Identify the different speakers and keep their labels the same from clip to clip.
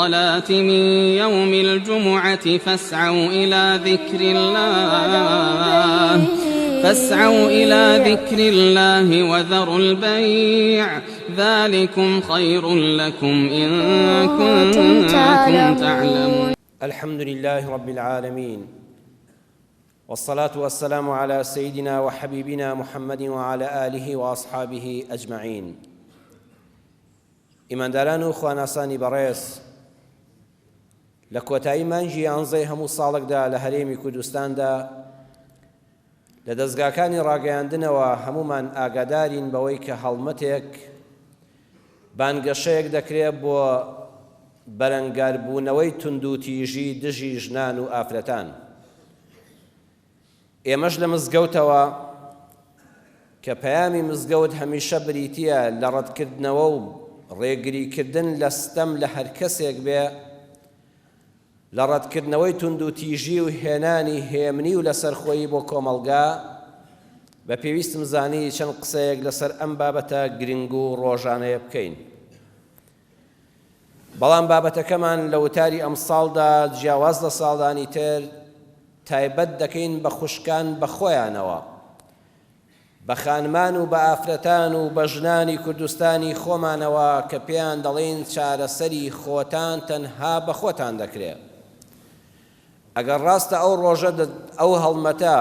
Speaker 1: الصلاة من يوم الجمعة فاسعوا إلى ذكر الله وذروا البيع ذلكم خير لكم إن كنتم تعلمون.
Speaker 2: الحمد لله رب العالمين، والصلاة والسلام على سيدنا وحبيبنا محمد وعلى آله وأصحابه أجمعين. ئیمانداران و خواناسانی بەڕێز، لە کۆتایی مانگی 11 هەموو ساڵێکدا لە هەرێمی کوردستاندا لە دەستگاکانی ڕاگەیاندنەوە هەمومان ئاگادارین بەوەی کە هەڵمەتێک بانگەشەیەک دەکرێت بۆ بەرەنگاربوونەوەی توندوتیژی دژی ژنان و ئافرەتان. ئێمەش لە مزگەوتەوە کە پەیامی مزگەوت هەمیشە بریتیە لە ڕەتکردنەوە و ڕێگریکردن لە ستەم لە هەر کەسێک بێ، لە ڕەتکردنەوەی توندوتیژی و هێنانی هێمنی و لەسەرخۆیی بۆ کۆمەڵگا، بە پێویستم زانی چەند قسەیەک لەسەر ئەم بابەتە گرنگ و ڕۆژانەیە بکەین. بەڵام بابەتەکەمان لە وتاری ئەم ساڵدا جیاواز لە ساڵدانی تر تایبەت دەکەین بە خوشکان بە خۆیانەوە، بە خانمان و بە ئافرەتان و بە ژنانی کوردستانی خۆمانەوە کە پێیان دەڵێن چارەسەری خۆتان تەنها بە خۆتان دەکرێت. ئەگەر ڕاستە ئەو ڕۆژە ئەو هەڵمەتە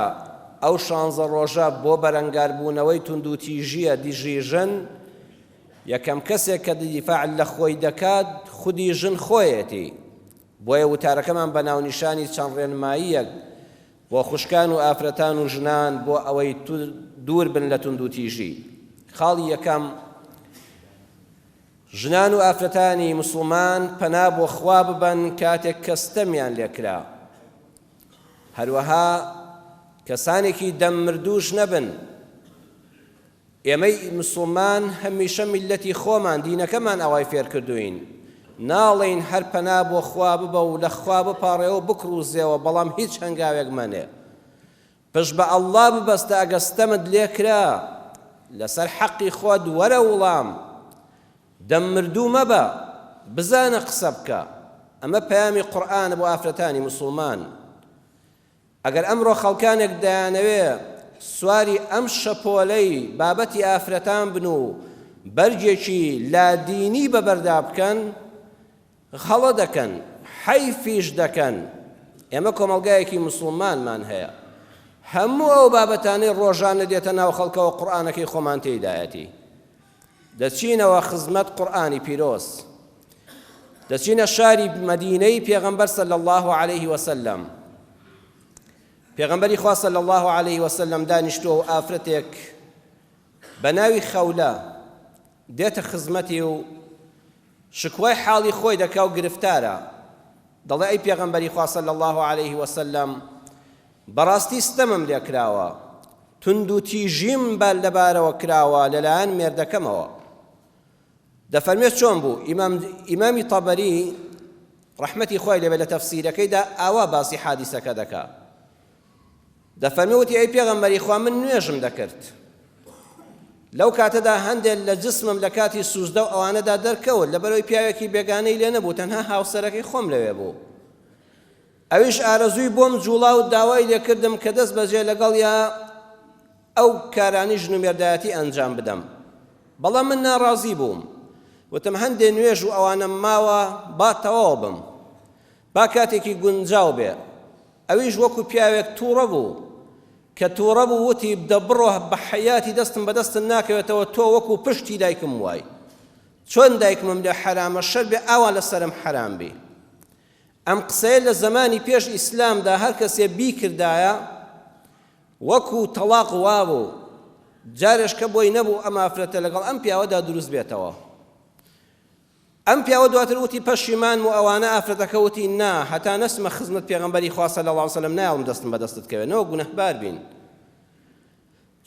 Speaker 2: ئەو 16 ڕۆژە بۆ بەرەنگاربوونەوەی توندوتیژیە دیژی ژن، یەکەم کەسێک کە دیفاع لە خۆی دەکات خودی ژن خۆیەتی. بۆیە وتارەکەمان بە ناونیشانی چەند ڕێنماییەک بۆ خوشکان و ئافرەتان و ژنان بۆ ئەوەی دوور بن لە توندوتیژی. خاڵی یەکەم، ژنان و ئافرەتانی موسڵمان پەنا بۆ خوا ببەن کاتێک کە ستەمیان لێکرا، هەروەها کەسانێکی دەممردوش نەبن. ئێمەی موسڵمان هەمیشە میلەتی خۆمان دینەکەمان ئەوای فێر کردوین، ناڵێن هەر پەنا بۆ خوا ببە و لە خوا بپاڕێەوە بکڕوزێەوە، بەڵام هیچ هەنگاوێک مەنێ. پشت بە ئەڵڵا ببەستە ئەگە ستەمت لێکرا لەسەر حەقی خۆت وەرە وڵام، دەممردوو مەبە، بزانە قسە بکە. ئەمە پەیامی قورئانە بۆ ئافرەتانی موسڵمان. ئەگەر ئەمڕۆ خەڵکانێک دەیانەوێ سواری ئەم شەپۆلەی بابەتی ئافرەتان بن و بەرگێکی لادینی بەبەردا بکەن، خەڵە دەکەن، حەیفیش دەکەن. ئێمە کۆمەڵگایەکی موسڵمانمان هەیە، هەموو ئەو بابەتانەی ڕۆژانە دێتە ناو خەڵکەوە قورئانەکەی خۆمان تێدایەتی. دەچینەوە خزمەت قورئانی پیرۆز، دەچینە شاری مەدینەی پێغەمبەر صلی الله عليه وسلم. پێغەمبەری خوا صلی الله عليه وسلم دانیشتووە و ئافرەتێک بە ناوی خەولە دێتە خزمەتی و شکوای حاڵی خۆی دەکا و گرفتارە. دەڵێ ئەی پێغەمبەری خوا صلی الله عليه وسلم، بەڕاستی ستەمم لێ کراوە، توندوتیژیم لەبارەوە کراوە لەلایەن مێردەکەمەوە. دەفەرمێت چۆن بوو؟ ئیمامی تەبەری ڕەحمەتی خۆی لێبێت لە تەفسیرەکەیدا ئاوا باسی حادیسەکە دەکا. دەفەرمێوتی ئەی پێغەمبەری خوا، من نوێژم دەکرد، لەو کاتەدا هەندێک لە جسمم لە کاتی سوزدە و ئەوانەدا دەرکەوت، لەبەرەوەی پیاوێکی بێگانەی لێ نەبوو، تەنها هاوسەرەکەی خۆم لەوێ بوو. ئەویش ئارەزووی بۆم جوڵا و داوای لێکردم کە دەست بەجێ لەگەڵ یا ئەو کارانی ژن و مێردایەتی ئەنجام بدەم، بەڵام من ناڕازی بووم. وتم هەندێ نوێژ و ئەوانم ماوە، با تەواو بم، با کاتێکی گونجاو بێ. ئەویش وەکو پیاوێک تووڕە بوو کە تووڕە بوو، وتی بدە بڕۆ بە حەیاتی دەستم بەدەستن ناکەوێتەوە، تۆ وەکو پشتی دایکم وای. چۆن دایکمم لێ حرامە، شەر بێ ئاوا لەسەرم حرام بێ. ئەم قسەیە لە زمانی پێش ئیسلامدا هەر کەسێ بیکردایە وەکو تەلاق وابوو، جارێش کە بۆی نەبوو ئەم ئافرەتە لەگەڵ ئەم پیاوەدا دروست بێتەوە. ئەم پیاوە دواتر وتی پەشیمان و ئەوانە ئافرەتەکە وتی نا، هەتا نەسمە خزمەت پێغەمبەری خوا صلی الله علیه وسلم، نایڵم دەستم بەدەستت کەوێنەوە گونەهبار بین.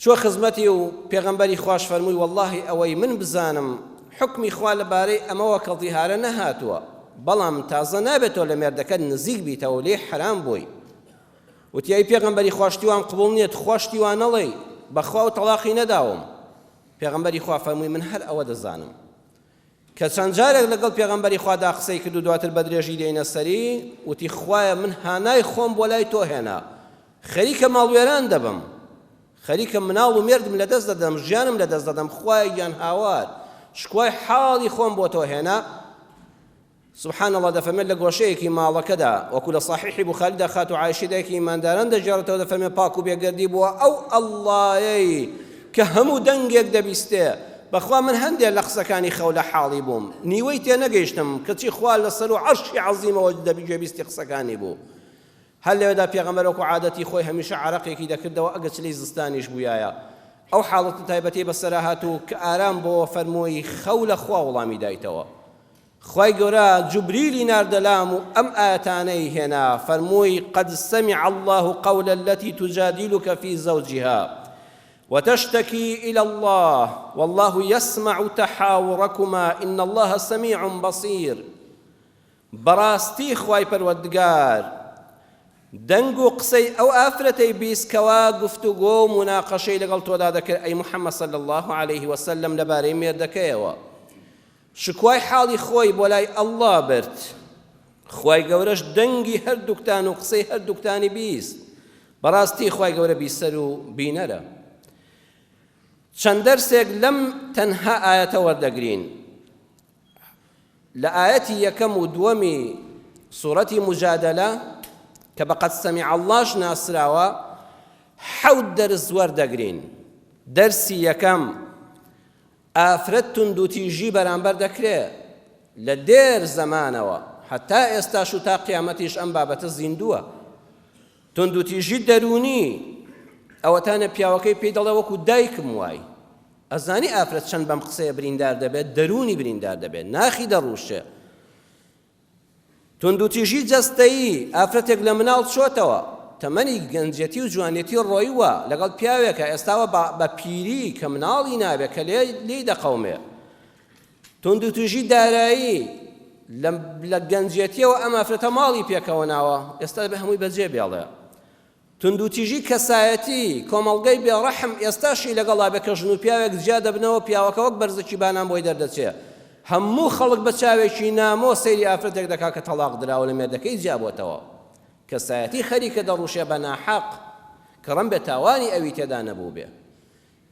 Speaker 2: چۆ خزمەتی و پێغەمبەری خوش فەرمووی وەڵڵاهی ئەوەی من بزانم حکمی خوا لەبارەی ئەمەوە کە ظیهارە نەهاتووە، بەڵام تازە نابێتەوە لە مێردەکەت نزیک بیتەوە، لێ حرام بووی. وتی ئەی پێغەمبەری خواشتیوان قبوڵ نییە، خواشتیوان نەڵێی بەخوا و تەلاقی نەداوم. پێغەمبەری خوا فەرمووی من هەر ئەوە دەزانم کە چەند جارێک لەگەڵ پێغەمبەری خوادا قسەی کرد و دواتر بە درێژی دێنە سەری وتی خوایە من هانای خۆم بۆ لای تۆ هێنا خەریکە ماڵوێران دەبم خەریکە مناڵ و مێردم لەدەست دەدەم ژیانم لەدەست دەدەم خوایە گیان هاوار شکوای حاڵی خۆم بۆ تۆ هێنا سبحان الله دەفەرمێت لە گۆشەیەکی ماڵەکەدا وەکو لە صحیحی بوخاریدا خات و عایشەیەکی ئیمانداران دەژێڕێتەوە دەفەرمێت پاک و بێگەردی بووە ئەو ئەڵڵایەی کە هەموو دەنگێک دەبیستێ بەخوا من هەندێک لە قسەکانی خەو لە حاڵی بووم نیوەی تێ نەگەیشتم کەچی خوا لەسەر و عەرشی عەزیمەوە دەبیجێبیستی قسەکانی بوو هەر لەوێدا پێغەمبەر وەکو عادەتی خۆی هەمیشە عەرەقێکی دەکردەوە ئەگەر چلەی زستانیش بوویایە ئەو حاڵەت تایبەتی بەسەرا هاتوو کە ئارام بۆ فەرمۆی خەو لە خوا وەڵامی دایتەوە خوای گەورە جوبریلی ناردەلام و ئەم ئاەتانەی هێنا فەرمووی قد سمع الله قول التي تجادلك في زوجها وتشتكي إلى الله والله يسمع تحاوركما إن الله سميع بصير براستي خواي پروردگار دەنگ و قسەی ئەو ئافرەتەی بیستکەوا گفتوگۆ و مناقەشەی لەگەڵ تۆدا دەکرد ئەی محەممەد صلی الله عليه وسلم لەبارەی مێردەکەیەوە شکوای حاڵی خۆی بۆ لای ئەڵڵا برد خوای گەورەش دەنگی هەردووکتان و قسەی هەردووکتانی بیست بەڕاستی خوای گەورە بیسەر و بینەرە چەند دەرسێک لەم تەنها ئاەتە وەردەگرین لە ئاەتی یەکەم و دووەمی سوورەتی مجادەلە کە بەقەد سەمیع اللهش ناسراوە حەوت دەرس وەردەگرین دەرسی یەکەم ئافرەت توندوتیژی بەرامبەر دەکرێت لە دێر زەمانەوە حتا ئێستاش و تا قیامەتیش ئەم بابەتە زیندووە توندوتیژی دەرونی ئەوەتانە پیاوەکەی پێی دەڵێ وەکو دایکم وای ئەزانی ئافرەت چەند بەم قسەیە بریندار دەبێت دەرونی بریندار دەبێت ناخی دەڕووشێ توندوتیژی جەستەیی ئافرەتێک لە مناڵ چۆتەوە تەمەنی گەنجەتی و جوانێتی ڕۆیوە لەگەڵ پیاوێکە ئێستاوە بە پیری کە مناڵی نابێت کە لێی دەقەومێ توندوتیژی دارایی لە گەنجێتیەوە ئەم ئافرەتە ماڵی پێکەوە ناوە ئێستا بە هەمووی بەجێ بێڵێ توندوتیژی کەسایەتی کۆمەڵگەی بێڕەحم ئێستاشی لەگەڵا بێ کە ژن و پیاوێک جیا دەبنەوە پیاوەکە وەک بەرزکی بانان بۆی دەردەچێ هەموو خەڵک بە چاوێکی نامۆ سەیری ئافرەتێک دەکا کە تەلاق دراوە لە مێردەکەی جیابۆتەوە کەسایەتی خەریکە دەڕوشێ بە ناحەق کە ڕەم بێ تاوانی ئەوی تێدا نەبوو بێ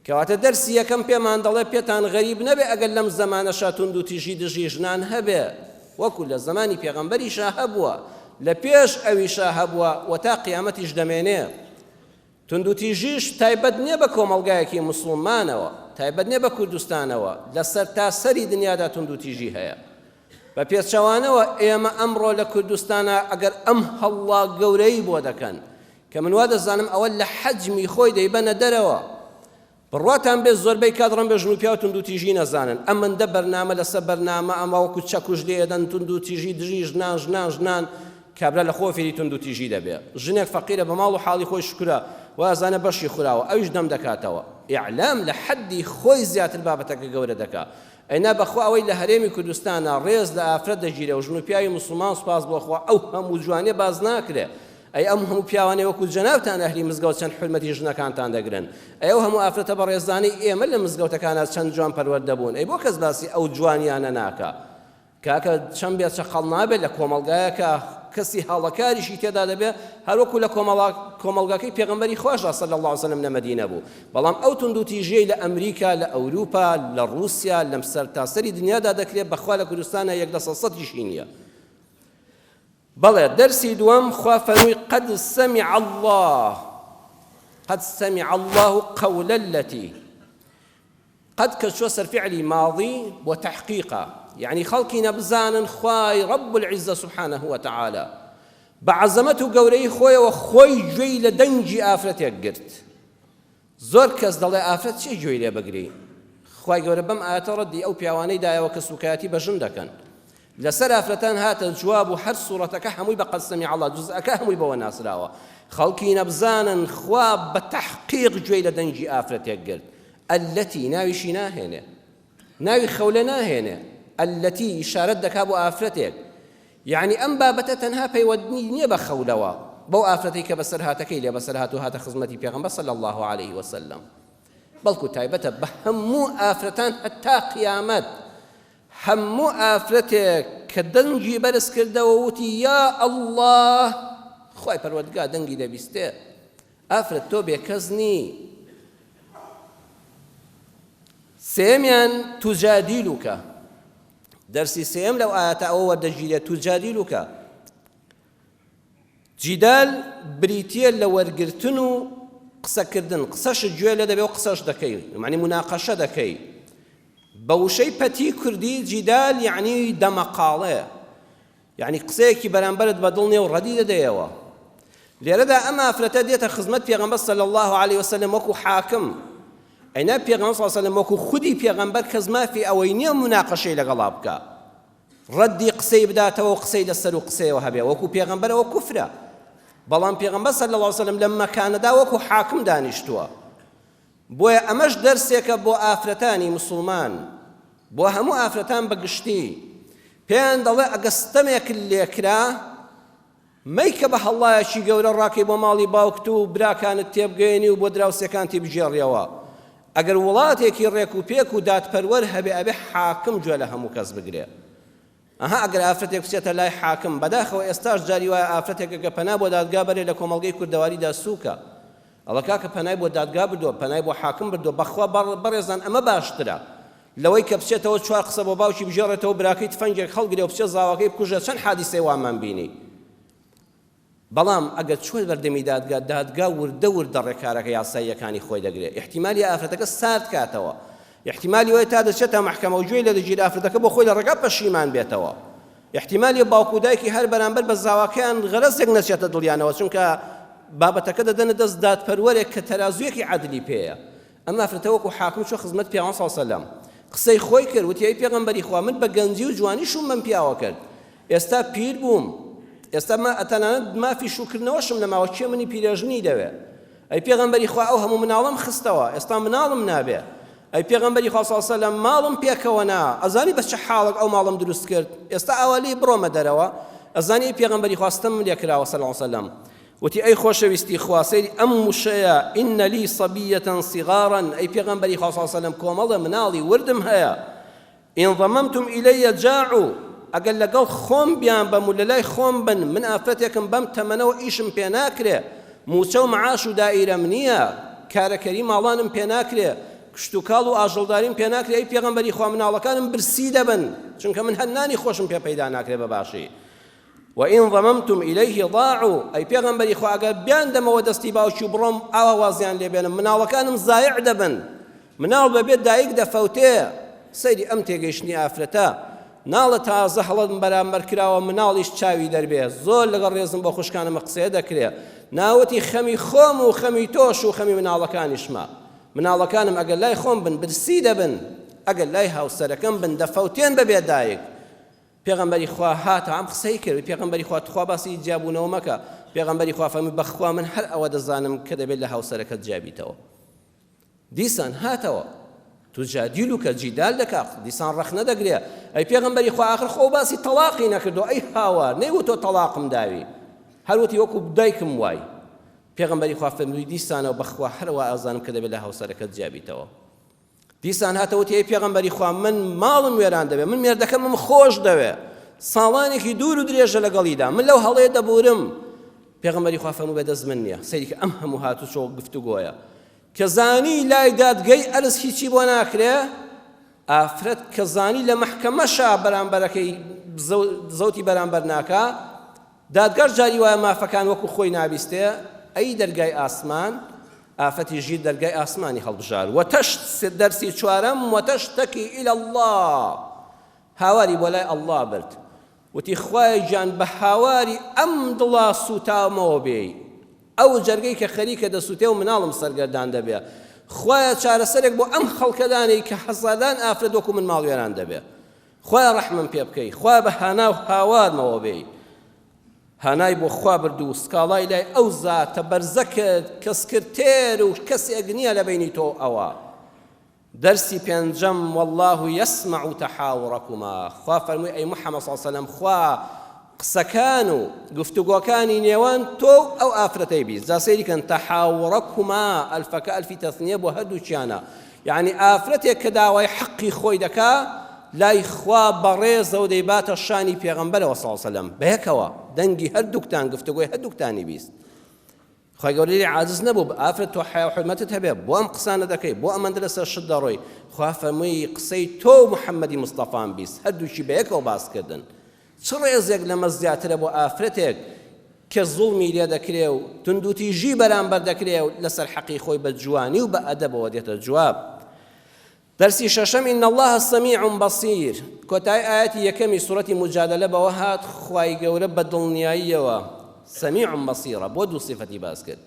Speaker 2: کەواتە دەرسی یەکەم پێمان دەڵێ پێتان غەریب نەبێ ئەگەر لەم زەمانەشا توندوتیژی دژی ژنان هەبێ وەکو لە زمانی پێغەمبەریشا هەبووە لە پێش ئەویشا هەبووە و تا قیامەتیش دەمێنێ توندوتیژیش تایبەت نییە بە کۆمەڵگایەکی موسڵمانەوە تایبەت نییە بە کوردستانەوە لە سەر تا سەری دنیادا توندوتیژی هەیە بە پێچەوانەوە ئێمە ئەمڕۆ لە کوردستانە ئەگەر ئەم هەڵڵا گەورەی بۆ دەکەن کە من وا دەزانم ئەوە لە حەجمی خۆی دەیبەنە دەرەوە بڕواتان بێ زۆربەی کادڕم بێ ژن و پیا و توندوتیژی نەزانن ئەمەندە بەرنامە لەسەر بەرنامە ئەمە وەکو چەکوش لێدەن توندوتیژی دژی ژنان کابرا لە خۆ فێری توندوتیژی دەبێ ژنێک فەقیرە بە ماڵ و حاڵی خۆی شکرە وازانە بەشی خوراوە ئەویش دەم دەکاتەوە ئیعلام لە حەدی خۆی زیاتر بابەتەکە گەورە دەکا ئەینا بەخوا ئەوەی لە هەرێمی کوردستانە ڕێز لە ئافرەت دەگیرێ و ژن و پیاوی موسڵمان سوپاس بۆخوا ئەو هەموو جوانێ باز ناکرێ ئەی ئەم هەموو پیاوانێ وەکو جەنابتان ئەهلی مزگەوت چەند حورمەتی ژنەکانتان دەگرن ئەو هەموو ئافرەتە بە ڕێزانی ئێمە لە مزگەوتەکانە چەند جوان پەروەردەبوون ئەی بۆ کەس باسی ئەو جوانیانە ناکە کاکە چەند بێت شەقەڵ نابێت لە کۆمەڵگایەکە کەسی هاڵەکاریشی تێدا دەبێت هەروەکو لە کۆمەڵگاکەی پێغەمبەری خۆشە صلی الله علیه وسلم لە مەدینە بوو بەڵام ئەو توندوتیژەی لە ئەمریکا لە ئەوروپا لە رووسیا لەم سەرتاسەری دنیادا دەکرێت بەخوا لە کوردستانە 100%ی نییە بەڵێ دەرسی دووەم خوا فەرمووی قد سمع الله قول التي قد كشو سر فعلي ماضي وتحقيقا يعني خلقي نبزان خواي رب العزة سبحانه وتعالى بعظمته قوري خوي وخوي جوي لدنجي آفرتي قرت زور كز دڵێ ئافرەت چی گوێی لێ بگری خوای گەورە بەم ئاەتە ڕەدی ئەو پیاوانەی دایەوە کە سوکایەتی بەژن دەکەن لەسەر ئافرەتان هاتە جواب و هەر سوورەتەکە هەمووی بە قەد سەمیع الله جوزئەکە هەمووی بەوە ناسراوە خەڵکی نەبزانن خوا بە تەحقیق گوێی لە دەنجی ئافرەتێک گرت التي ناویشی ناهێنێ ناوی خەولە ناهێنێ التي ئیشارەت دەکا بۆ ئافرەتێک یعنی ئەم بابەتە تەنها پەیوەندی نییە بە خەولەوە بەو ئافرەتەی کە بەسەر هاتەکەی لێ بەسەر هات و هاتە خزمەتی پێغەمبەر صلی الله عليه وسلم بەڵکو تایبەتە بە هەموو ئافرەتان هەتا قیامەت هەموو ئافرەتێک کە دەنگی بەرز کردەوە وتی یا ئەڵڵاه خوای پەروەردگار دەنگی دەبیستێ ئافرەت تۆ بێکەس نی. سێمیان توجادیلوکە، دەرسی سێم لەو ئاەتە ئەوە وەردەگیرێت توجادیلوکە. جیدال بریتیە لە وەرگرتن و قسەکردن، قسەشت گوێ لێ دەبێ و قسەش دەکەی، یعنی مناقەشە دەکەی. بە وشەی پەتی کوردی جیدال یعنی دەمەقاڵەیە، یعنی قسەیەکی بەرامبەرت بەدڵ نییە و ڕەدی دەدەیەوە. لێرەدا ئەم ئافرەتە دێتە خزمەت پێغەمبەر صلی الله علیه وسلم وەکو حاکم. ئەینا پێغەمبەر صلی الله علیه وسلم وەکو خودی پێغەمبەر کەس مافی ئەوەی نییە مناقەشەی لەگەڵا بکە، ڕەدی قسەی بداتەوە و قسەی لەسەر و قسەیەوە هەبێ، وەکو پێغەمبەرەوە کوفرە. بەڵام پێغەمبەر صلی الله علیه وسلم لەم مەکانەدا وەکو حاکم دانیشتووە. بۆیە ئەمەش دەرسێکە بۆ ئافرەتانی مسلمان، بۆ هەموو ئافرەتان بەگشتی. پێیان دەڵێ ئەگە ستەمێک لێکرا مەیکە بە هەڵایەکی گەورە ڕاکەی بۆ ماڵی باوکت و براکانت تێبگەێنی و بۆ دراوسەکان تێبژێڕیەوە. ئەگەر وڵاتێکی ڕێک و پێک و دادپەروەر هەبێ ئەبێ حاکم گوێ لە هەموو کەس بگرێ. ئەها ئەگەر ئافرەتێک بچێتە لای حاکم، بەداخەوە ئێستاش جاری وایە ئافرەتێکە پەنا بۆ دادگا بەرێ لە کۆمەڵگەی کوردەواریدا سووکە، ئەڵە کاکە پەنای بۆ دادگا بردووە، پەنای بۆ حاکم بردووە، بەخوا بەڕێزان ئەمە باشترە لەوەی کە بچێتەوە چوار قسە بۆ باوکی بژێڕێتەوە براکەی تفەنگێک هەڵگرێ و بچێت زاواکەی بکوژێت، چەند حادیسەی وامان بینی. بەڵام ئەگەر چۆی بەردەمی دادگا وردە وردە ڕێکارەکە یاساییەکانی خۆی دەگرێت، احتیمالی ئافرەتەکە سارد کاتەوە، احتیمالی وایە تا دەچێتە مەحکەمە و گوێی لە دەگیرێت ئافرەتەکە بۆ خۆی لە ڕێگا پەشیمان بێتەوە، احتیمالی باوکو دایکی هەر بەرامبەر بە زاواکەیان غەرەزێک نەچێتە دڵیانەوە، چونکە بابەتەکە دەدەنە دەست دادپەروەرێک کە تەرازویەکی عەدلی پێیە. ئەم ئافرەتە وەکو حاکم چۆ خزمەت پێغەمبەر صلی الله علیه وسلم قسەی خۆی کرد، وتی ئەی پێغەمبەری خوا من بە گەنجی و جوانیشم من پیاوە کرد، ئێستا پیر بووم، ئێستا ئەتەنانەت مافی شوکردنەوەشم نەماوە، چێ منی پیرەژنی دەوێ. ئەی پێغەمبەری خوا ئەو هەموو مناڵم خستەوە، ئێستا مناڵم نابێ. ئەی پێغەمبەری خوا صلی الله علیه وسلم ماڵم پێکەوە نا، ئەزانی بە چه حاڵێک ئەو ماڵم دروست کرد، ئێستا ئاوالی بڕۆمە دەرەوە. ئەزانی پێغەمبەری خوا ستەم لێ کراوە صلی الله علیه وسلم، وتی ئەی خۆشەویستی خوا سەیری ئەم وشەیە ئین لی صەبیەة صغارا، ئەی پێغەمبەری خوا صلی الله علیه وسلم کۆمەڵە مناڵی وردم هەیە، ئین ضەمەمتم ئیلەیە جاعوا، ئەگەر لەگەڵ خۆم بیان بەم و لە لای خۆم بن، من ئافرەتێکم بەم تەمەنەوە ئیشم پێ ناکرێ، موچە و معاش و دائیرەم نییە، کارەکەری ماڵانم پێ ناکرێ، کشت و کاڵ و ئاژەڵداریم پێ ناکرێ، ئەی پێغەمبەری خوا مناڵەکانم برسی دەبن، چونکە من هەنانی خۆشم پێ پەیدا ناکرێ بەباشی. وإن ضممتم إليه ضاعوا، أي پیغمبری خو اگر بیان دمەوە دەستی باوکی و بڕۆم ئاوا وازیان لێ بێنم، مناڵەکانم زایع دەبن، مناڵ بەبێ دایک دەفەوتێ. سەیری ئەم تێگەیشتنی ئافرەتە، ناڵە تازە هەڵەم بەرامبەر کراوە مناڵیش چاوی دەربێ، زۆر لەگەڵ ڕێزم بۆ خوشکانم قسەیە دەکرێ، ناوەتی خەمی خۆم و خەمی تۆش و خەمی مناڵەکانیشمە. مناڵەکانم ئەگەر لای خۆم بن برسی دەبن، ئەگەر لای هاوسەرەکەم بن دەفەوتێن بەبێ دایک. پێغەمبەری خوا هاتە ئەم قسەی کرد، پێغەمبەری خوا تخوا باسی جیابوونەوە مەکە، پێغەمبەری خوا فەرمی بەخوا من هەر ئەوە دەزانم کە دەبێت لە هاوسەرەکەت جیابیتەوە. دیسان هاتەوە توجادیلوکە جیدال دەکات، دیسان ڕەخ نەدەگرێ. ئەی پێغەمبەری خوا آخر خۆ باسی تەلاقی نەکردەوە، ئەی هاوار نەیوت تۆ تەلاقم داوی، هەروەتی وەکو دایکم وای. پێغەمبەری خوا فەرمووی دیسانەوە بەخوا هەروە ئازانم کە دەبێت لە هاوسەرەکەت جیابیتەوە. دیسان هاتەوەتی ئەی پێغەمبەری خوا من ماڵم وێران دەبێ، من مێردەکەمم خۆش دەوێ، ساڵانێکی دوور و درێژە لەگەڵیدا، من لەو هەڵەیە دەبورم. پێغەمبەری خوا فەرمووی بەدەست من نییە، سەیری کە ئەم هەموو هاتوچۆ گفتوگۆیە کە زانی لای دادگەی ئەرز هیچی بۆ ناکرێ، ئافرەت کە زانی لە مەحکەمەشا بەرامبەرەکەی زەوتی بەرامبەر ناکا، دادگەر جاری وایە مافەکان وەکو خۆی نابیستێ، ئەی دەرگای ئاسمان ئافەتی ژیر دەرگای ئاسمانی هەڵبژار. وەتەشت دەرسی چوارەم وەتەشتەکی ئیلە الله، هاواری بۆ لای ئەڵڵا برد، وتی خوای جان بە هاواری ئەم دڵا سوتامەوە بێ، ئەو جەرگەی کە خەریکە دەسووتێ و مناڵم سەرگەردان دەبێ، خوایە چارەسەرێک بۆ ئەم خەڵکەدانەی کە حەزادان ئافرەت وەکو من ماڵوێران دەبێ، خوایە ڕەحمم پێ بکەی، خوایە بە هانا و هاوارمەوە بێ. هانای بۆ خوا برد و سکاڵای لای ئەو زاتە بەرزەکرد کە سکرتێر و کەسێک نییە لە بینی تۆ ئەوە. دەرسی پێنجەم والله يسمع تحاوركما، خوا فەرمووی ئەی محەممەد صلی الله علیه وسلم خوا قسەکان و گفتوگۆکانی نێوان تۆ ئەو ئافرەتەی بیست. جا سەیری کەن تەحاورەکما، ئەلفەکە ئەلفی تەثنیە بۆ هەردووچیانە، یعنی ئافرەتێک کە داوای حەقی خۆی دەکا لای خوا بەڕێزە و دەیباتە شانی پێغەمبەرەوە صلی الله علیه وسلم بەیەکەوە دەنگی هەردووکتان گفتوگۆی هەردووکتانی بیست خی گەورەی عاجز نەبوو ئافرەت تۆ حیا و حرمەتت هەبێ بۆ ئەم قسانە دەکەی بۆ ئەمەندە لەسەر شت دەڕۆی خوا فەرمووی قسەی تۆ محەممەدی مستەفان بیست هەردووکی بەیەکەوە باسکردن چ ڕێزێک لەمە زیاترە بۆ ئافرەتێک کە زوڵمی لێ دەکرێ و توندوتیژی بەرامبەر دەکرێ و لەسەر حەقی خۆی بە جوانی و بە ئەدەبەوە دێتە جواب دەرسی شەشەم إن الله سميع بصير کۆتای ئاەتی یەکەمی سوورەتی مجادلە بەوە هات خوای گەورە بە دڵنیاییەوە سميع بصيرە بۆ دوو صفەتی باس کرد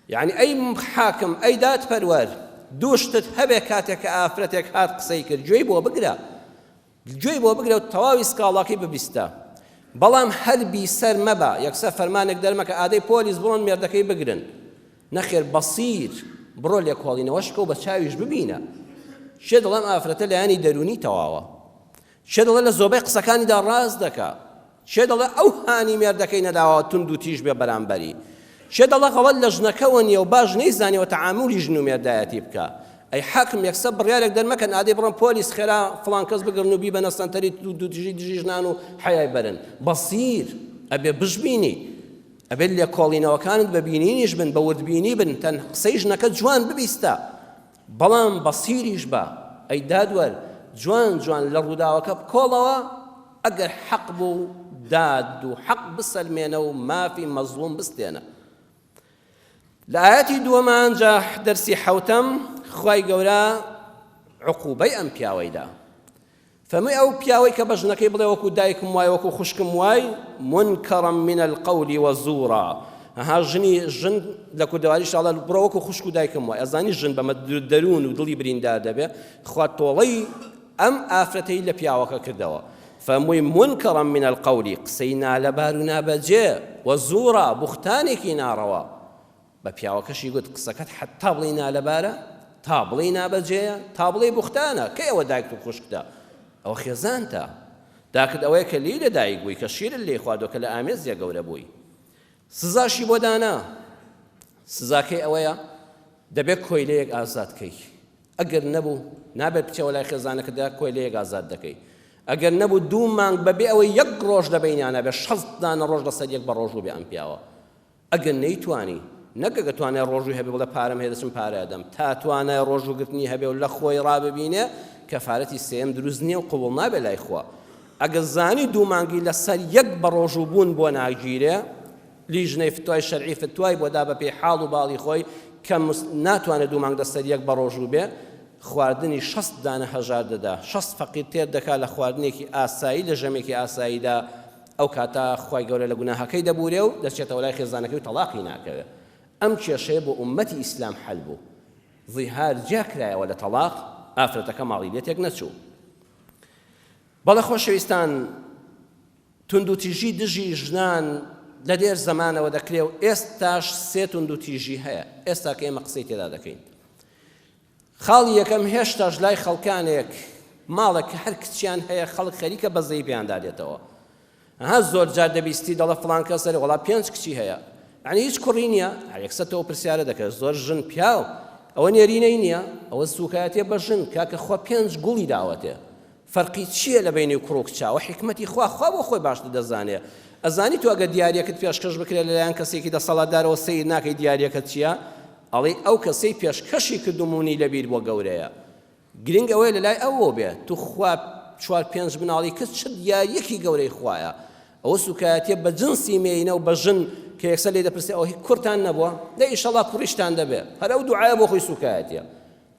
Speaker 2: یعنی ئەی حاکم ئەی دادپەروەر دووشتت هەبێ کاتێک کە ئافرەتێک هات قسەی کرد گوێی بۆ بگرە و تەواوی سکاڵاکەی ببیستە بەڵام هەربی سەر مەبە یەکسەر فەرمانێک دەرمەکە ئادەی پۆلیس بڕۆن مێردەکەی بگرن نەخێر بەسیر بڕۆ لێکۆڵینەوەشکە و بە چاویش ببینە شێ دەڵێم ئافرەتە لایانی دەرونی تەواوە شێ دەڵێ لە زۆبەی قسەکانیدا ڕاز دەکا شێ دەڵێ ئەو هانی مێردەکەی نەداوە تند و تیژ بێ بەرامبەری شێ دەڵێ غەڵەت لە ژنەکەوە نییە و باش نەیزانیەوە تەعامولی ژن و مێردایەتی بکە ئەی حاکم یەکسەر بڕیارێک دەرمەکەن ئادەی بڕۆن پۆلیس خێرا فڵان کەس بگرن و بیبەنە سەنتەری دوو دژی ژنان و حەیای بەرن بەسیر ئەبێ بشبینی ئەبێت لێکۆڵینەوەکانت بەبینینیش بن بە وردبینی بن تەن قسەی ژنەکە جوان ببیستە بەڵام بەسیریش بە ئەی دادوەر جوان لە ڕووداوەکە بکۆڵەوە ئەگەر حەق بوو داد و حەق بسەلمێنە و مافی مەزلوم بستێنە لە ئاەتی دووەمانجا دەرسی حەوتەم خوای گەورە عقوبەی ئەم پیاوەیدا فەرمووی ئەو پیاوەی کە بە ژنەکەی بڵێ وەکو دایکم وای وەکو خوشکم وای منکەڕا من القەول وەزوورا ئەها ژن لە کوردەواری شاڵە بڕۆ وەکو خوشک و دایکم وای ئەزانی ژن بەمە دەروون و دڵی بریندار دەبێ خوا تۆڵەی ئەم ئافرەتەی لە پیاوەکە کردەوە فەرمووی منکەڕا من القەول قسەی نالەبار و نابەجێ وەزوورا بوختانێکی ناڕەوا بە پیاوەکەشی گوت قسەکەت حتا بڵێ نالەبارە تا بڵێ نابەجێیە تا بڵێ بوختانە کە ئەوە دایک و خوشکتە ئەوە خێزانتە داکرد ئەوەیە کە لی لە دایک بووی کە شیرت لێ خواردۆ کە لە ئامێزیە گەورە بووی سزاشی بۆ دانا سزاکەی ئەوەیە دەبێت کۆیلەیەک ئازاد کەی ئەگەر نەبوو نابێت بچەوە لای خێزانەکەدا کۆیلەیەک ئازاد دەکەی ئەگەر نەبوو دوو مانگ بەبێ ئەوەی یەک ڕۆژ لە بەینیانە بێ 6 دانە ڕۆژ لەسەر یەک بە ڕۆژوو بێ ئەم پیاوە ئەگەر نەیتوانی نەکەگە توانای ڕۆژووی هەبێ بڵێ پارەم هەیە دەچم پارە ئەدەم تا توانای ڕۆژووگرتنی هەبێ و لە خۆی ڕاببینێ کەفارەتی سێم دروست نییە و قوبوڵ نابێ لای خوا ئەگەر زانی دوو مانگی لەسەر یەک بە ڕۆژوو بوون بۆ ناگیرێ لیژنەی فتوای شەرعی فتوای بۆ دا بە پێی حاڵ و باڵی خۆی کە ناتوانێت دوو مانگ لەسەر یەک بە ڕۆژوو بێ خواردنی 6 دانە هەژار دەدا 6 فەقیر تێر دەکات لە خواردنێکی ئاسایی لە ژەمێکی ئاساییدا ئەو کاتە خوای گەورە لە گوناهەکەی دەبورێ و دەچێتەوە لای خێزانەکەی و تەلاقی ناکەوێت ئەم کێشەیە بۆ ئومەتی ئیسلام حەل بوو ظیهار جاکرایەوە لە تەلاق ئافرەتەکە ماڵی لێتێک نەچوو بەڵێ خۆشەویستان توندوتیژی دژی ژنان لە دێر زەمانەوە دەکرێ و ئێستاش سێ توندوتیژی هەیە ئێستا کە ئێمە قسەی تێدا دەکەین خاڵی یەکەم هێشتاش لای خەڵکانێک ماڵێک کە هەر کچیان هەیە خەڵک خەریکە بەزەی پێیاندا دێتەوە ها زۆر جار دەبیستی دەڵێ فڵان کەس هەرێ وەڵا 5 کچی هەیە یعنی هیچ کوڕی نییە هەر یەکسەرەوە پرسیارە دەکرێت زۆر ژن پیاو ئەوە نێرینەی نییە ئەوە سوکایەتێ بە ژن کاکە خوا 5 گوڵی داوەتێ فەرقی چییە لە بینی کوڕ و کچا و حکمەتی خوا بۆ خۆی باشتر دەزانێ ئەزانی تو ئەگە دیارەکەت پێشکەش بکرێت لەلایەن کەسێکی دەسەڵاتدارەوە سیر ناکەی دیارەکەت چییە ئەڵێ ئەو کەسەی پێشکەشی کردومونی لەبیر بۆ گەورەیە گرنگ ئەوەیە لەلای ئەوە بێت تو خوا 4-5 بناڵی کەس چ دیارەکی گەورەی خوایە ئەوە سوکایەتێ بە جنسی مێینە و بە ژن کە یەکسەر لێ دەپرسێ ئەوە کورتان نەبووە دە ئیشەڵا کوڕیشتان دەبێت هەر ئەو دوعایە بۆ خۆی سوکایەتە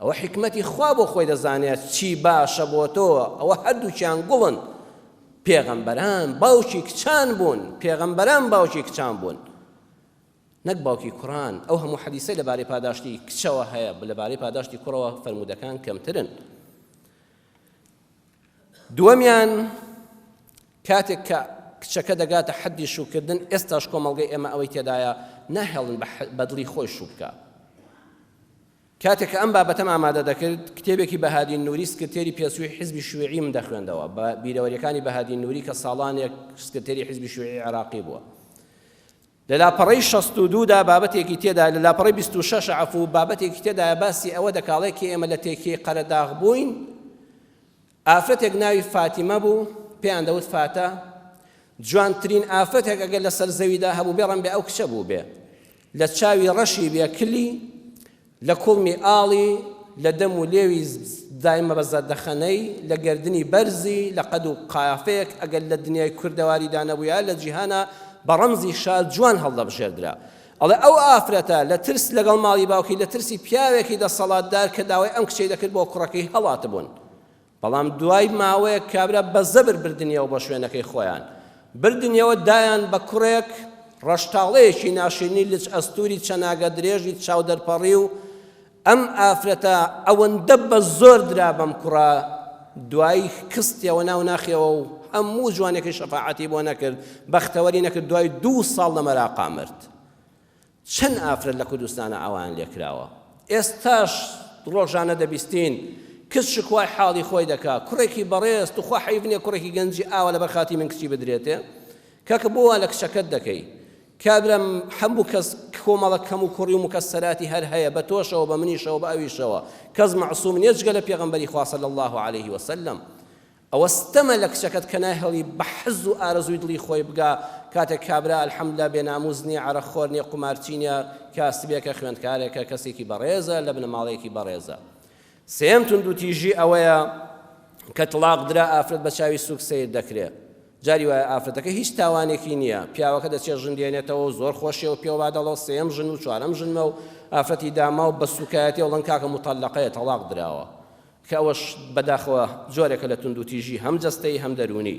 Speaker 2: ئەوە حکمەتی خوا بۆ خۆی دەزانێت چی باشە بۆ تۆ ئەوە هەردووچیان گوڵن پێغەمبەران باوکی کچان بوون پێغەمبەران باوکی کچان بوون نەک باوکی کوڕان ئەو هەموو حەدیسەی لەبارەی پاداشتی کچەوە هەیە لەبارەی پاداشتی کوڕەوە فەرمودەکان کەمترن دووەمیان کاتێک کە کچەکە دەگاتە حەدی شوکردن ئێستاش کۆمەڵگەی ئێمە ئەوەی تێدایە ناهێڵن بە دڵی خۆی شوو بکە کاتێک کە ئەم بابەتەم ئامادە دەکرد کتێبێکی بەهادی نووری سکرتێری پێشووی حیزبی شیوعیم دەخوێندەوە بە بیرەوەریەکانی بەهادی نووری کە ساڵانێک سکرتێری حیزبی شیوعی عێراقی بووە لە لاپەڕەی 62دا بابەتێکی تێدا لە لاپەڕەی 26 عەفو بابەتێکی تێدایە باسی ئەوە دەکاڵێت کە ئێمە لە تێکەی قەرەداغ بووین ئافرەتێک ناوی فاتیمە بوو پێیان دەوت فاتە جوانترین ئافرەتێک ئەگەر لەسەر زەویدا هەبوو بێ ڕەن بێ ئەو کچە بوو بێ لە چاوی ڕەشی بێ کلی لە کوڵمی ئاڵی لە دەم و لێوی دایمە بە زەردەخەنەی لە گردنی بەرزی لە قەد و قایافەیەک ئەگەر لە دنیای کوردەواریدا نەبووە لە جیهانە بە ڕەمزی شاد جوان هەڵدەبژێردرا ئەڵێ ئەو ئافرەتە لە ترس لەگەڵ ماڵی باوکی لە ترسی پیاوێکی دەسەڵاتدار کە داوای ئەم کچەی دەکرد بۆ کوڕەکەی هەڵاتە بوون بەڵام دوای ماوەیە کابرا بە زەبر بردنیەوە بە شوێنەکەی خۆیان بردنیەوە دایان بە کوڕێک ڕەشتاڵەیەکی ناشرینی لچ ئەستوری چەناگە درێژی چاو دەرپەڕی و ئەم ئافرەتە ئەوەندە بە زۆر درا بەم کوڕە دوایی کستیەوە ناو ناخیەوە و هەموو جوانێکی شەفاعەتی بۆ نەکرد بەختەوەری نەکرد دوای 2 ساڵ لە مەراقا مرد چەند ئافرەت لە کوردستانە ئەوان لێکراوە ئێستاش ڕۆژانە دەبیستین کچ شکوای حاڵی خۆی دەکا کوڕێکی بەڕێز توخوا حەیفنیە کوڕێکی گەنجی ئاوە لە بەرخاتی من کچی بدرێتێ کاکە بۆ لە کچەکەت دەکەی کابرا هەموو کەس کۆمەڵە کەم و کوڕی و مکەسەراتی هەر هەیە بە تۆشەوە بە منیشەوە بە ئەویشەوە کەس معسووم نییە جگە لە پێغەمبەری خوا صلی الله عليه وسلم ئەوە ستەمە لە کچەکەت کە ناهێڵی بە حەز و ئارەزووی دڵی خۆی بگا کاتێک کابرا ئەلحەمدوللا بێناموز نییە عەرەخۆر نییە قومارچی نییە کاسبێکە خوێندکارێکە کەسێکی بەڕێزە لە بنەماڵەیەکی بەڕێزە سێم توندوتیژی ئەوەیە کە تڵاق درا ئافرەت بە چاوی سووک سیر دەکرێت جاری وایە ئافرەتەکە هیچ تاوانێکی نییە پیاوەکە دەچێت ژن دێنێتەوە زۆر خۆشیەوە پێوە دەڵێ سێم ژن و چوارەم ژنمە و ئافرەتی داما و بە سوکایەتی وڵەن کاکە متەڵەقەیە تەڵاق دراوە کە ئەوەش بەداخەوە جۆرێکە لە توندوتیژی هەم جەستەی هەم دەرونی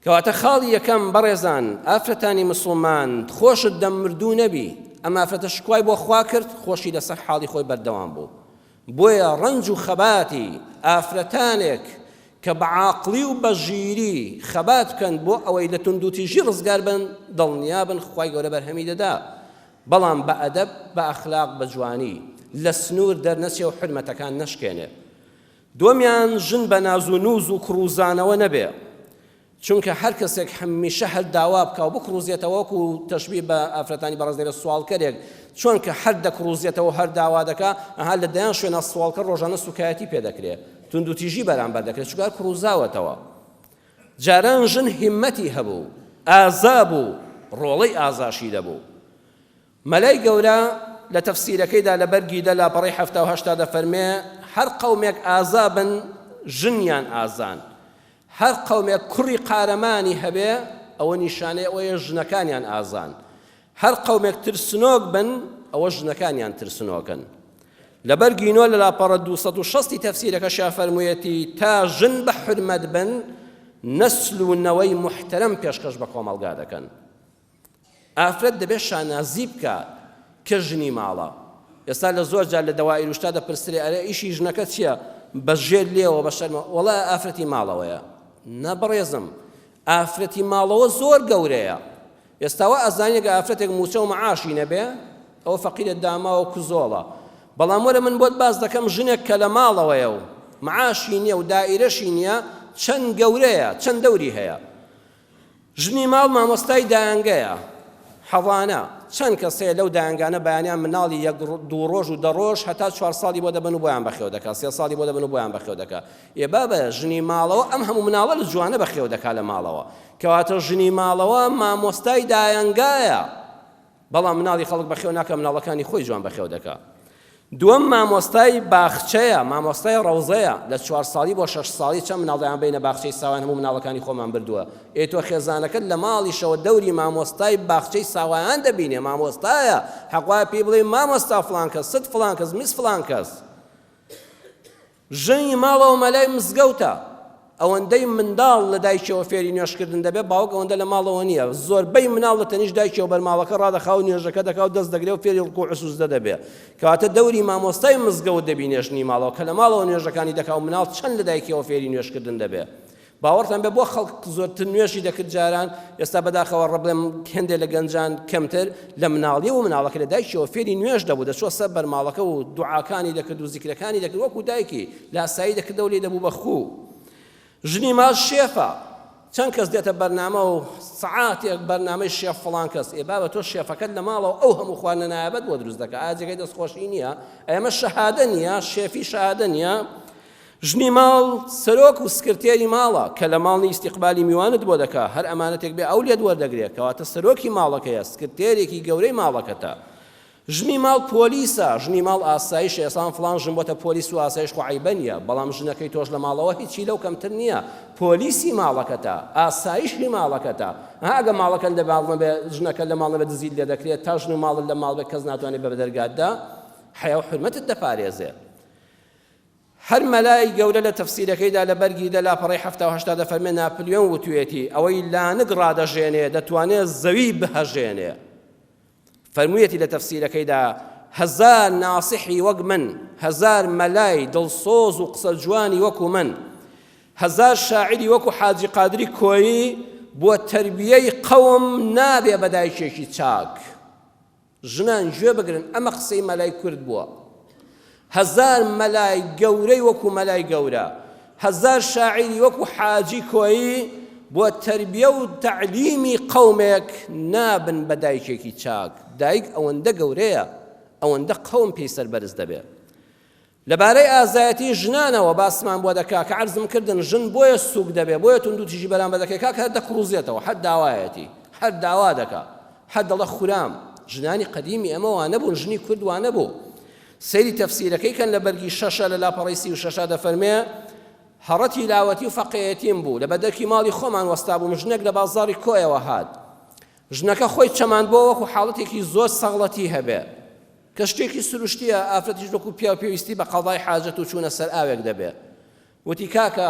Speaker 2: کەواتە خاڵی یەکەم بەڕێزان ئافرەتانی مسڵمان خۆشت دەمردوو نەبی ئەم ئافرەتە شکوای بۆ خوا کرد خۆشی لەسەر حاڵی خۆی بەردەوام بوو بۆیە ڕەنج و خەباتی ئافرەتانێک کە بە عاقلی و بە ژیری خەبات بکەن بۆ ئەوەی لە توندوتیژی ڕزگار بن دڵنیا بن خوای گەورە بەرهەمی دەدا بەڵام بە ئەدەب بە ئەخلاق بە جوانی لە سنوور دەرنەچێ و حرمەتەکان نەشکێنێ دووەمیان ژن بە ناز و نووز و کڕوزانەوە نەبێ چونکە هەر کەسێک هەمیشە هەر داوا بکە و بکڕوزێتەوە و تەشبیه بە ئافرەتانی بەڕێز دەبێت سوالکەرێک چۆن کە هەر دەکڕوزێتەوە هەر داوا دەکا ئەها لە دەیان شوێنە سوالکە ڕۆژانە سوکایەتی پێ دەکرێت توندوتیژی بەرامبەر دەکرێت چونکە کڕوزاوەتەوە جاران ژن هیممەتی هەبوو ئازا بوو ڕۆڵەی ئازاشی دەبوو مەلای گەورە لە تەفسیرەکەیدا لە بەرگیدا لە پەڕی 1970 دەفەرمێ هەر قەومێک ئازا بن ژنیان ئازان هەر قەومێک کوڕی قارەمانی هەبێ ئەوە نیشانەیە ئەوەیە ژنەکانیان ئازان هەر قەومێک ترسنۆک بن ئەوە ژنەکانیان ترسنۆکن لەبەر گینۆ لە لاپەڕە 260 تەفسیرەکەشا فەرموویەتی تا ژن بە حرمەت بن نەسل و نەوەی محتەرەم پێشکەش بە کۆمەڵگا دەکەن ئافرەت دەبێت شانازی بکە کە ژنی ماڵە ئێستا لە زۆر جار لە دەوای روشتا دەپرسرێ ئەرێ ئیشی ژنەکە چییە بەژێر لێەوە بە شەرمە وەڵا ئافرەتی ماڵەوەیە نەبڕێزم ئافرەتی ماڵەوە زۆر گەورەیە ئێستاوە ئەزانێک ئافرەتێک موچە و مەعاشی نەبێ ئەوە فەقیرە داماوە و کوزۆڵە بەڵام وەرە من بۆت باز دەکەم ژنێک کە لە ماڵەوەیە و مەعاشی نییە و دائیرەشی نییە چەند گەورەیە چەند دەوری هەیە ژنی ماڵ مامۆستای دایانگەیە حەڵانە چەند کەسەیە لەو دایانگانە بەیانیان مناڵی 2 ڕۆژ و 10 ڕۆژ هەتا 4 ساڵی بۆ دەبن و بۆیان بەخێو دەکات 3 ساڵی بۆ دەبن و بۆیان بەخێو دەکات ئێ بابە ژنی ماڵەوە ئەم هەموو مناڵە لە جوانە بەخێو دەکات لە ماڵەوە کەواتە ژنی ماڵەوە مامۆستای دایانگایە بەڵام مناڵی خەڵک بەخێو ناکە مناڵەکانی خۆی جوان بەخێو دەکات دووەم مامۆستای باخچەیە مامۆستای ڕەوزەیە لە 4 ساڵی بۆ 6 ساڵی چەند مناڵیان بینە باخچەی ساوان هەموو مناڵەکانی خۆمان بردووە ئێ تۆ خێزانەکەت لە ماڵیشەوە دەوری مامۆستای باخچەی ساوایان دەبینێ مامۆستایە حەقوای پێی بڵێ مامۆستا فڵان کەس ست فڵان کەس میس فڵان کەس ژنی ماڵەوە مەلای مزگەوتە ئەوەندەی منداڵ لە دایکەوە فێری نوێشکردن دەبێت باوک ئەوەندە لە ماڵەوە نییە زۆربەی مناڵ لە تەنیش دایکەوە بەرماڵەکە ڕادەخا و نوێژەکە دەکا و دەست دەگرێت و فێری ڕکوع و سوجدە دەبێت کەواتە دەوری مامۆستای مزگەوت دەبینێ ژنی ماڵەوە کە لە ماڵەوە نوێژەکانی دەکا و مناڵ چەند لە دایکەوە فێری نوێشکردن دەبێت باوەڕتان بێ بۆ خەڵک زۆرتر نوێژی دەکرد جاران ئێستا بەداخەوە ڕەبڵێم هێندێک لە گەنجان کەمتر لە مناڵی و مناڵەکە لە دایکەوە فێری نوێژ دەبوو دەچوە سەر بەرماڵەکە و دوعاکانی دەکرد و زیکرەکانی دەکرد وەکو دایکی لاسایی دەکردە و لێ دەبوو بەخوو ژنی ماڵ شێفە چەند کەس دێتە بەرنامە و سەعاتێک بەرنامەی شێف فڵان کەس ئێ بابە تۆ شێفەکەت لە ماڵەوە ئەو هەموو خواردنە نایابەت بۆ دروست دەکات ئاجێگەی دەستخۆشی نییە ئەمە شەهادە نییە شێفی شەهادە نییە ژنی ماڵ سەرۆک و سکرتێری ماڵە کە لە ماڵنی ئیستیقبالی میوانت بۆ دەکا هەر ئەمانەتێک بێ ئەو لێت وەردەگرێت کەواتە سەرۆکی ماڵەکەیە سکرتێرێکی گەورەی ماڵەکەتە ژنی ماڵ پۆلیسە ژنی ماڵ ئاسایش ئێسان فڵان ژن بۆتە پۆلیس و ئاسایش خۆ عیبە نییە بەڵام ژنەکەی تۆش لە ماڵەوە هیچی لەو کەمتر نییە پۆلیسی ماڵەکەتە ئاسایشی ماڵەکەتە ئەگە ماڵەکە لە باڵ نەبێ ژنەکە لە ماڵ نەبێ دزیت لێ دەکرێت تا ژن و ماڵت لە ماڵ بێ کەس ناتوانێت بە دەرگاتدا حیا و حورمەتت دەپارێزێ هەر مەلای گەورە لە تەفسیرەکەیدا لە بەرگی دە لاپەڕەی 1970 دەفەرمێ ناپلیۆن وتوێتی ئەوەی لانگ ڕادەژێنێ دەتوانێت زەوی بهەژێنێ فەرموویەتی لە تەفسیرەکەیدا هەزار ناسحی وەک من هەزار مەلای دڵسۆز و قسە جوانی وەکو من هەزار شاعری وەکو حاجی قادری کۆیی بۆ تربیەی قەوم نابێ بەدایکێکی چاک ژنان گوێ بگرن ئەمە قسەی مەلای کورد بووە هەزار مەلای گەورەی وەکو مەلای گەورە هەزار شاعری وەکو حاجی کۆیی بۆ تربیە و تعلیمی قەومێک نابن بە دایکێکی چاک دایک ئەوەندە گەورەیە ئەوەندە قەوم پێی سەربەرز دەبێت لەبارەی ئازایەتی ژنانەوە باسمان بۆ دەکا کە عەرزم کردن ژن بۆیە سووک دەبێت بۆیە توند و تیژی بەرامبەر دەکەی کاکە هەر دەقڕوزێتەوە هەر داوایەتی هەر داوا دەکا هەر دەڵە خورام ژنانی قەدیمی ئەمە وانە بوون ژنی کورد وانە بوو سەیری تەفسیرەکەی کەن لە بەرگی شەشە لە لاپەڕەی 36 دەفەرمێ هەڕەتی لاوەتی و فەقێتیم بوو لە بەدەرکی ماڵی خۆمان وەستا بوو ژنێک لە بازاڕی کۆیەوە هات ژنەکە خۆی چەماند بۆ وەکو حاڵەتێکی زۆر سەغڵەتی هەبێ کە شتێکی سروشتیە ئافرەتیش وەکو پیا و پێویستی بە قەڵای حاجەت و چوونە سەر ئاوێک دەبێ وتی کاکە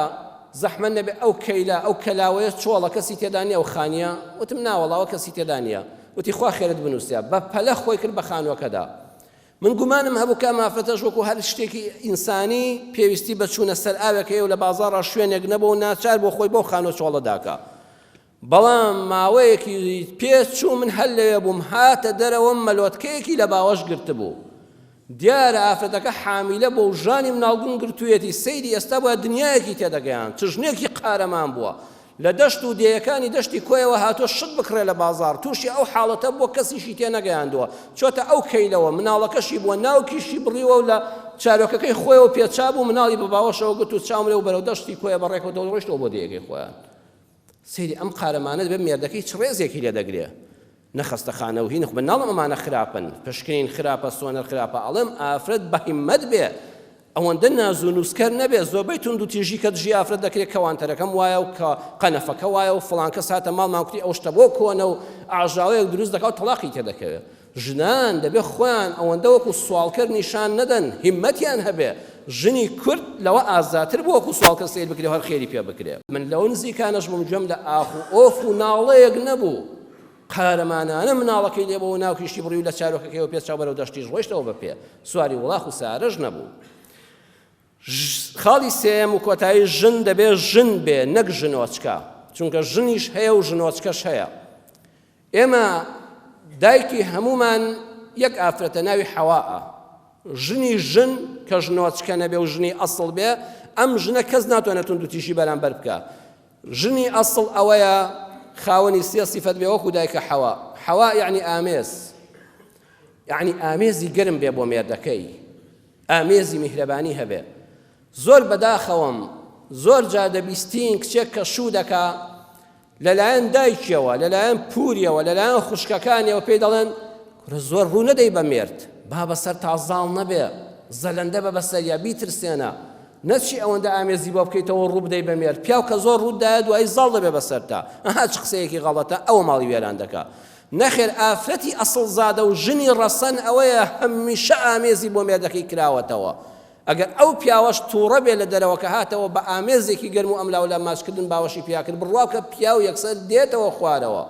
Speaker 2: زەحمە نەبێ ئەو کەیلا ئەو کەلاوەیە چۆڵە کەسی تێدا نییە و خانیە وتم ناوەڵاوە کەسی تێدا نییە وتی خوا خێرت بنووسە بە پەلە خۆی کرد بە خانووەکەدا من گومانم هەبوو کە مافرەتەش وەکو هەر شتێکی ئینسانی پێویستی بە چوونە سەر ئاوێکەیە و لە بازاڕە شوێنێک نەبوو و ناچار بۆ خۆی بۆ خانۆ چۆڵە داکە بەڵام ماوەیەکی پێچوو من هەر لەوێ بووم هاتە دەرەوە مەلۆتکەیەکی لە باوەش گرت بوو دیارە ئافرەتەکە حامیلە بۆ ژانی مناڵبوون گرتوویەتی سەیری ئێستا بۆ دنیایەکی تێدەگەیان چ ژنێکی قارەمان بووە لە دەشت و دێیەکانی دەشتی کۆیەوە هاتۆ شت بکڕێ لە بازار تووشی ئەو حاڵەتە بۆ کەسیشی تێ نەگەیاندووە چۆتە ئەو کەیلەوە مناڵەکەشی بووە ناوکیشی بڕیوە و لە چارۆکەکەی خۆیەوە پێچا بوو مناڵی بە باوەشەوە گوت و چاومرێ و بەرەو دەشتی کۆیە بەڕێکەوە دەوڵڕۆیشتەوە بۆ دێیەکەی خۆیان سەیری ئەم قارەمانە دەبێت مێردەکەی چ ڕێزێکی لێ دەگرێ نەخەستە خانە و هینخ بناڵم ئەمانە خراپن پشکرین خراپە سۆنەر خراپە ئەڵێم ئافرەت بە هیممەت بێ ئەوەندە ناز و نووسکەر نەبێ زۆربەی تونند و تیژی کە دژی ئافرەت دەکرێت کەوانتەرەکەم وایە و کە قەنەفەکە وایە و فڵان کەس هاتە ماڵمان کوتی ئەو شتە بۆ کۆنە و ئاژاوەیەک دروست دەکات و تەڵاقی تێدەکەوێت ژنان دەبێت خۆیان ئەوەندە وەکو سوالکرد نیشان نەدەن هیممەتیان هەبێ ژنی کورد لەوە ئازاتر بۆ وەکو سوالکە سیر بکرێ هەر خێری پێ بکرێ من لەو نزیکانەش بووم گوێم لە ئاخ و ئۆف و ناڵەیەک نەبوو قارەمانانە مناڵەکەی لێ بۆ و ناوکیشتی بڕی و لە چارۆکەکەیەوە پێچاو بەرەو دەشتیش ڕۆیشتەوە بەپێ سواری وڵاخ و سارەژ نەبوو خاڵی سێم و کۆتایی ژن دەبێ ژن بێ نەک ژنۆچکە چونکە ژنیش هەیە و ژنۆچکەش هەیە ئێمە دایکی هەمومان یەک ئافرەتە ناوی حەواە ژنی ژن کە ژنۆچکە نەبێ و ژنی ئەسڵ بێ ئەم ژنە کەس ناتوانێت تونند و تیژی بەرامبەر بکە ژنی ئەسڵ ئەوەیە خاوەنی سێ سیفەت بێ وەکو دایکە حەوا یعنی ئامێز یعنی ئامێزی گرم بێ بۆ مێردەکەی ئامێزی میهرەبانی هەبێ زۆر بەداخەوەم زۆر جار دەبیستین کچێک کە شوو دەکا لەلایەن دایکیەوە لەلایەن پوریەوە لەلایەن خوشکەکانیەوە پێی دەڵێن زۆر ڕوو نەدەی بە مێرد با بەسەر تازاڵ نەبێ زەلەندە بە بەسەریا بیترسێنە نەچی ئەوەندە ئامێزی بۆ بکەیتەوە ڕوو بدەی بە مێرد پیاو کە زۆر ڕوودایە دوایی زاڵ دەبێ بەسەرتا ئەها چ قسەیەکی غەڵەتە ئەوە ماڵی وێران دەکا نەخێر ئافرەتی ئەسڵ زادە و ژنی ڕەسەن ئەوەیە هەمیشە ئامێزی بۆ مێردەکەی کراوەتەوە ئەگەر ئەو پیاوەش تووڕە بێ لە دەرەوە کە هاتەوە بە ئامێزێکی گەرم و ئەملاو لە ماچکردن باوەشی پیاکرد بڕواو کە پیا و یەکسەر دێتەوە خوارەوە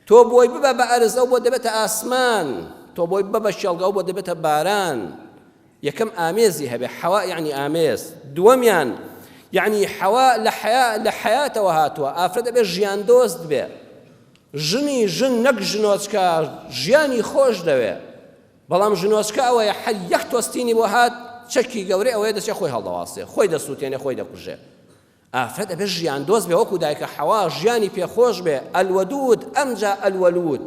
Speaker 2: تۆ بۆی ببە بە ئەرز ئەو بۆ دەبێتە ئاسمان تۆ بۆی ببە بە شێڵگە ئەو بۆ دەبێتە باران یەکەم ئامێزی هەبێ حەوا یعنی ئامێز دووەمیان یعنی حەوا لە حەیاتەوە هاتووە ئافرەت دەبێت ژیان دۆست بێ ژنی ژن نەک ژنۆچکە ژیانی خۆش دەوێ بەڵام ژنۆچکە ئەوەیە هەر یەک تۆستینی بۆ هات چەکی گەورەی ئەوەیە دەچێت خۆی هەڵدەواسێ خۆی دەسووتێنێ خۆی دەکوژێ ئافرەت دەبێت ژیان دۆست بێ وەکو دایکە حەوا ژیانی پێخۆش بێ ئەلوەدود ئەمجا ئەلوەلود